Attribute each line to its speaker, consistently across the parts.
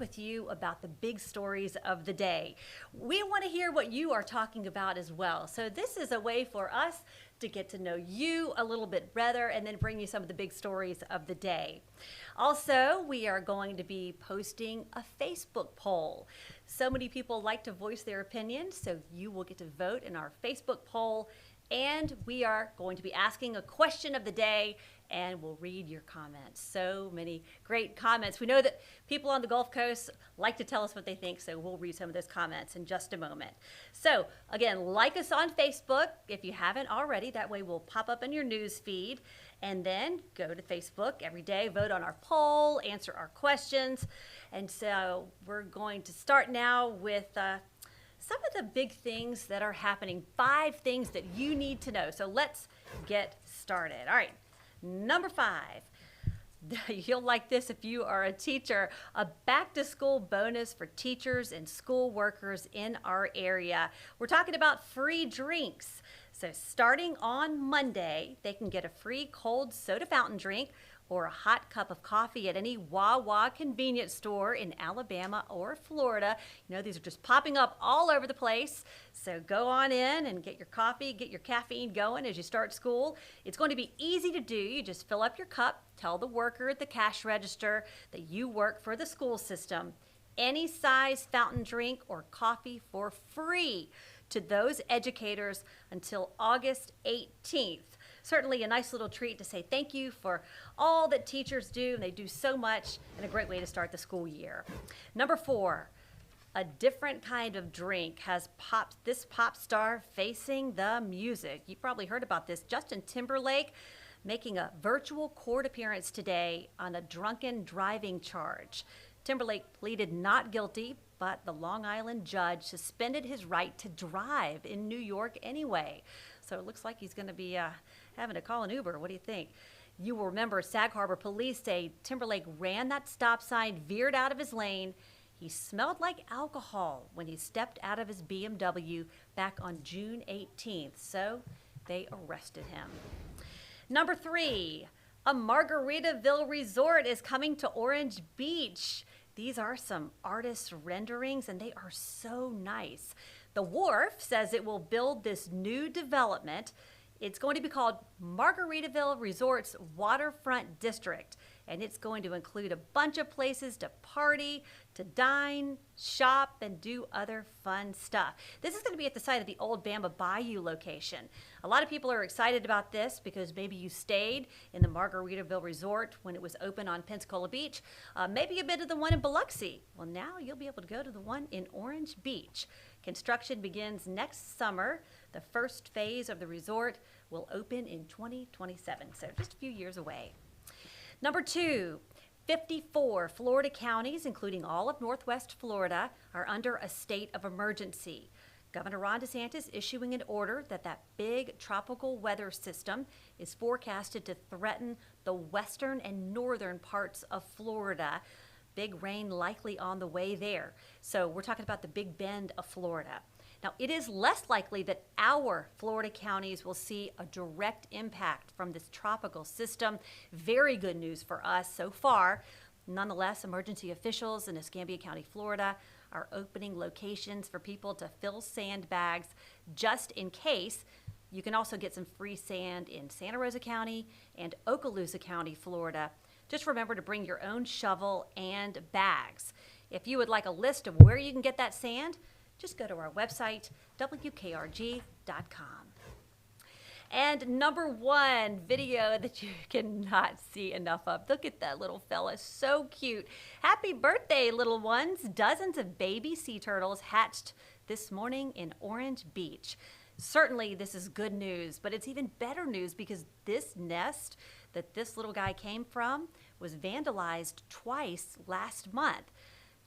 Speaker 1: with you about the big stories of the day. We want to hear what you are talking about as well. So this is a way for us to get to know you a little bit better and then bring you some of the big stories of the day. Also, we are going to be posting a Facebook poll. So many people like to voice their opinions, so you will get to vote in our Facebook poll. And we are going to be asking a question of the day, and we'll read your comments. So many great comments. We know that people on the Gulf Coast like to tell us what they think, so we'll read some of those comments in just a moment. So again, like us on Facebook if you haven't already. That way we'll pop up in your news feed. And then go to Facebook every day, vote on our poll, answer our questions. And so we're going to start now with some of the big things that are happening, 5 things that you need to know. So let's get started. All right, number 5. You'll like this if you are a teacher, a back-to-school bonus for teachers and school workers in our area. We're talking about free drinks. So starting on Monday, they can get a free cold soda fountain drink or a hot cup of coffee at any Wawa convenience store in Alabama or Florida. You know, these are just popping up all over the place. So go on in and get your coffee, get your caffeine going as you start school. It's going to be easy to do. You just fill up your cup, tell the worker at the cash register that you work for the school system. Any size fountain drink or coffee for free to those educators until August 18th. Certainly a nice little treat to say thank you for all that teachers do, and they do so much, and a great way to start the school year. Number 4, a different kind of drink has this pop star facing the music. You probably heard about this. Justin Timberlake making a virtual court appearance today on a drunken driving charge. Timberlake pleaded not guilty, but the Long Island judge suspended his right to drive in New York anyway. So it looks like he's going to be having to call an Uber. What do you think? You will remember Sag Harbor police say Timberlake ran that stop sign, veered out of his lane. He smelled like alcohol when he stepped out of his BMW back on June 18th. So they arrested him. Number 3, a Margaritaville Resort is coming to Orange Beach. These are some artist renderings, and they are so nice. The Wharf says it will build this new development. It's going to be called Margaritaville Resort's Waterfront District, and it's going to include a bunch of places to party, to dine, shop, and do other fun stuff. This is going to be at the site of the old Bama Bayou location. A lot of people are excited about this because maybe you stayed in the Margaritaville Resort when it was open on Pensacola Beach. Maybe you've been to the one in Biloxi. Well, now you'll be able to go to the one in Orange Beach. Construction begins next summer. The first phase of the resort will open in 2027, so just a few years away. Number 2, 54 Florida counties, including all of Northwest Florida, are under a state of emergency. Governor Ron DeSantis issuing an order that big tropical weather system is forecasted to threaten the western and northern parts of Florida. Big rain likely on the way there. So we're talking about the Big Bend of Florida. Now, it is less likely that our Florida counties will see a direct impact from this tropical system. Very good news for us so far. Nonetheless, emergency officials in Escambia County, Florida, are opening locations for people to fill sandbags just in case. You can also get some free sand in Santa Rosa County and Okaloosa County, Florida. Just remember to bring your own shovel and bags. If you would like a list of where you can get that sand, just go to our website, WKRG.com. And number 1 video that you cannot see enough of. Look at that little fella, so cute. Happy birthday, little ones. Dozens of baby sea turtles hatched this morning in Orange Beach. Certainly this is good news, but it's even better news because this nest that this little guy came from was vandalized twice last month.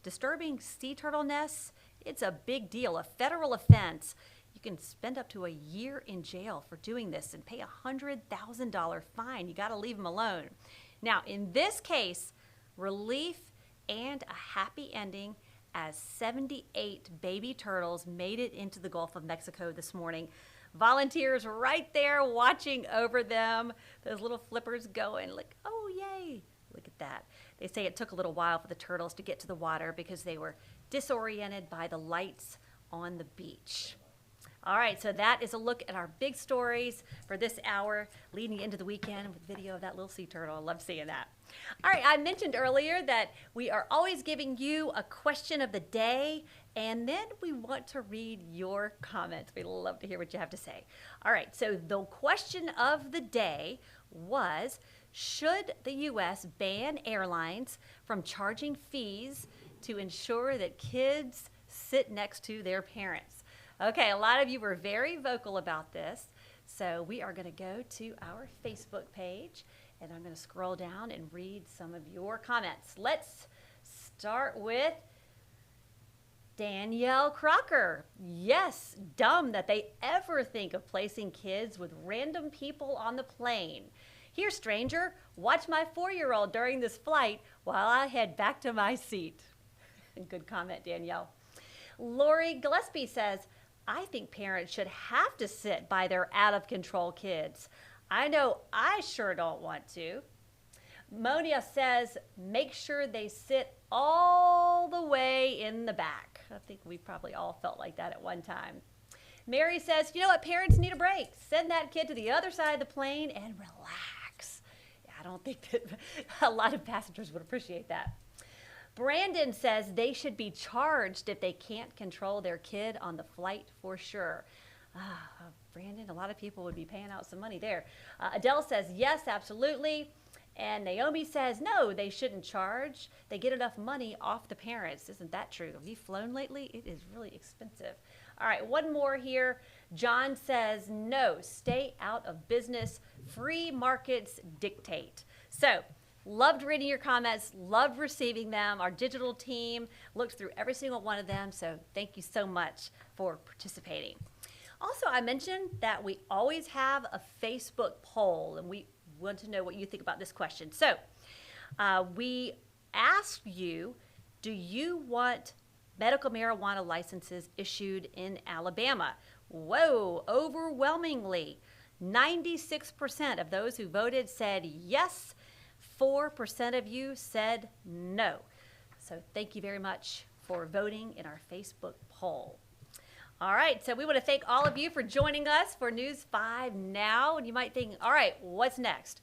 Speaker 1: Disturbing sea turtle nests, it's a big deal, a federal offense. You can spend up to a year in jail for doing this and pay a $100,000 fine. You got to leave them alone. Now, in this case, relief and a happy ending as 78 baby turtles made it into the Gulf of Mexico this morning. Volunteers right there watching over them. Those little flippers going like, oh, yay. Look at that. They say it took a little while for the turtles to get to the water because they were disoriented by the lights on the beach. All right, so that is a look at our big stories for this hour leading into the weekend with video of that little sea turtle. I love seeing that. All right, I mentioned earlier that we are always giving you a question of the day, and then we want to read your comments. We love to hear what you have to say. All right, so the question of the day was, should the U.S. ban airlines from charging fees to ensure that kids sit next to their parents? Okay, a lot of you were very vocal about this, so we are going to go to our Facebook page, and I'm going to scroll down and read some of your comments. Let's start with Danielle Crocker. Yes, dumb that they ever think of placing kids with random people on the plane. Here, stranger, watch my 4-year-old during this flight while I head back to my seat. Good comment, Danielle. Lori Gillespie says, I think parents should have to sit by their out-of-control kids. I know I sure don't want to. Monia says, make sure they sit all the way in the back. I think we probably all felt like that at one time. Mary says, you know what, parents need a break. Send that kid to the other side of the plane and relax. Yeah, I don't think that a lot of passengers would appreciate that. Brandon says they should be charged if they can't control their kid on the flight for sure. Brandon, a lot of people would be paying out some money there. Adele says, yes, absolutely. And Naomi says, no, they shouldn't charge. They get enough money off the parents. Isn't that true? Have you flown lately? It is really expensive. All right, one more here. John says, no, stay out of business. Free markets dictate. So, loved reading your comments, loved receiving them. Our digital team looked through every single one of them, so thank you so much for participating. Also, I mentioned that we always have a Facebook poll, and we want to know what you think about this question. So we asked you, do you want medical marijuana licenses issued in Alabama? Whoa, overwhelmingly, 96% of those who voted said yes. 4% of you said no. So thank you very much for voting in our Facebook poll. All right, so we want to thank all of you for joining us for News 5 Now. And you might think, all right, what's next?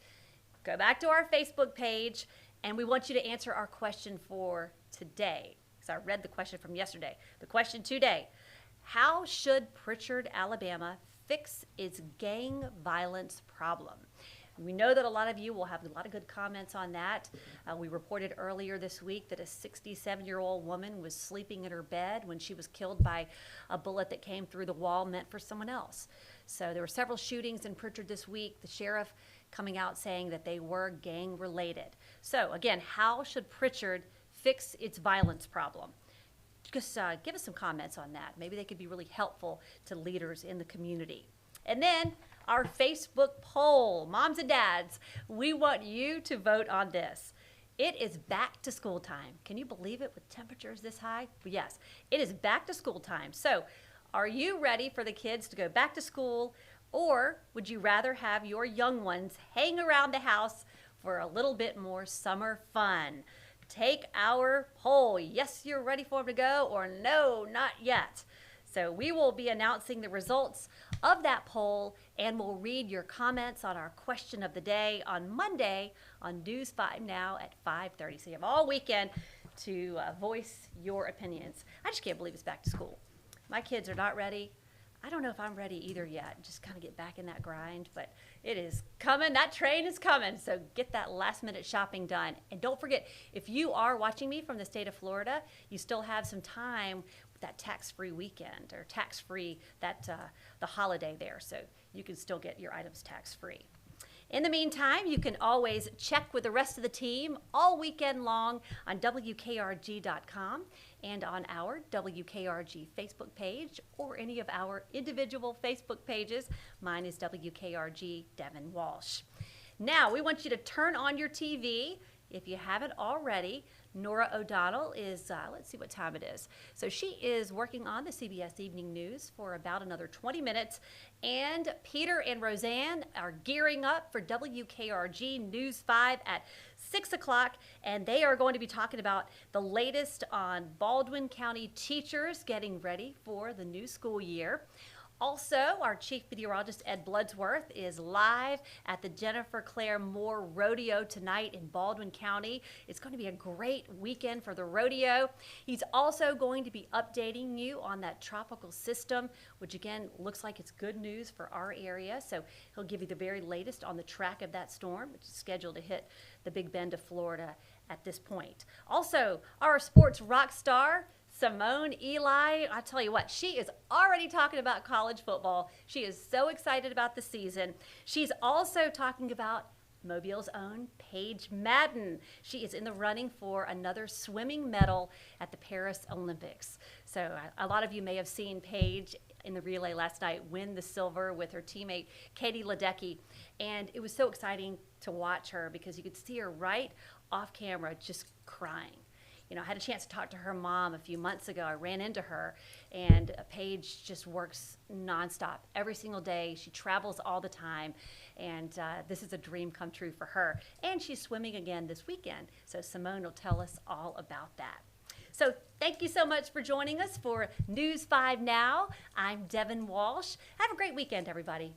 Speaker 1: Go back to our Facebook page, and we want you to answer our question for today. So I read the question from yesterday. The question today, how should Pritchard, Alabama fix its gang violence problem? We know that a lot of you will have a lot of good comments on that. We reported earlier this week that a 67-year-old woman was sleeping in her bed when she was killed by a bullet that came through the wall meant for someone else. So there were several shootings in Pritchard this week. The sheriff coming out saying that they were gang-related. So again, how should Pritchard fix its violence problem? Just give us some comments on that. Maybe they could be really helpful to leaders in the community. And then our Facebook poll, moms and dads, we want you to vote on this. It is back to school time. Can you believe it with temperatures this high? Yes, it is back to school time. So are you ready for the kids to go back to school, or would you rather have your young ones hang around the house for a little bit more summer fun? Take our poll. Yes, you're ready for them to go, or no, not yet. So we will be announcing the results of that poll, and we'll read your comments on our question of the day on Monday on News 5 Now at 5:30. So you have all weekend to voice your opinions. I just can't believe it's back to school. My kids are not ready. I don't know if I'm ready either yet. Just kind of get back in that grind, but it is coming. That train is coming. So get that last minute shopping done. And don't forget, if you are watching me from the state of Florida, you still have some time with that tax-free weekend, or tax-free, that the holiday there. So you can still get your items tax-free. In the meantime, you can always check with the rest of the team all weekend long on WKRG.com and on our WKRG Facebook page, or any of our individual Facebook pages. Mine is WKRG Devin Walsh. Now, we want you to turn on your TV, if you haven't already, Nora O'Donnell is, let's see what time it is. So she is working on the CBS Evening News for about another 20 minutes. And Peter and Roseanne are gearing up for WKRG News 5 at 6 o'clock. And they are going to be talking about the latest on Baldwin County teachers getting ready for the new school year. Also, our chief meteorologist, Ed Bloodsworth, is live at the Jennifer Claire Moore Rodeo tonight in Baldwin County. It's going to be a great weekend for the rodeo. He's also going to be updating you on that tropical system, which again looks like it's good news for our area. So he'll give you the very latest on the track of that storm, which is scheduled to hit the Big Bend of Florida at this point. Also, our sports rock star, Simone Eli, I tell you what, she is already talking about college football. She is so excited about the season. She's also talking about Mobile's own Paige Madden. She is in the running for another swimming medal at the Paris Olympics. So a lot of you may have seen Paige in the relay last night win the silver with her teammate Katie Ledecky. And it was so exciting to watch her because you could see her right off camera just crying. You know, I had a chance to talk to her mom a few months ago. I ran into her, and Paige just works nonstop every single day. She travels all the time, and this is a dream come true for her. And she's swimming again this weekend, so Simone will tell us all about that. So thank you so much for joining us for News 5 Now. I'm Devin Walsh. Have a great weekend, everybody.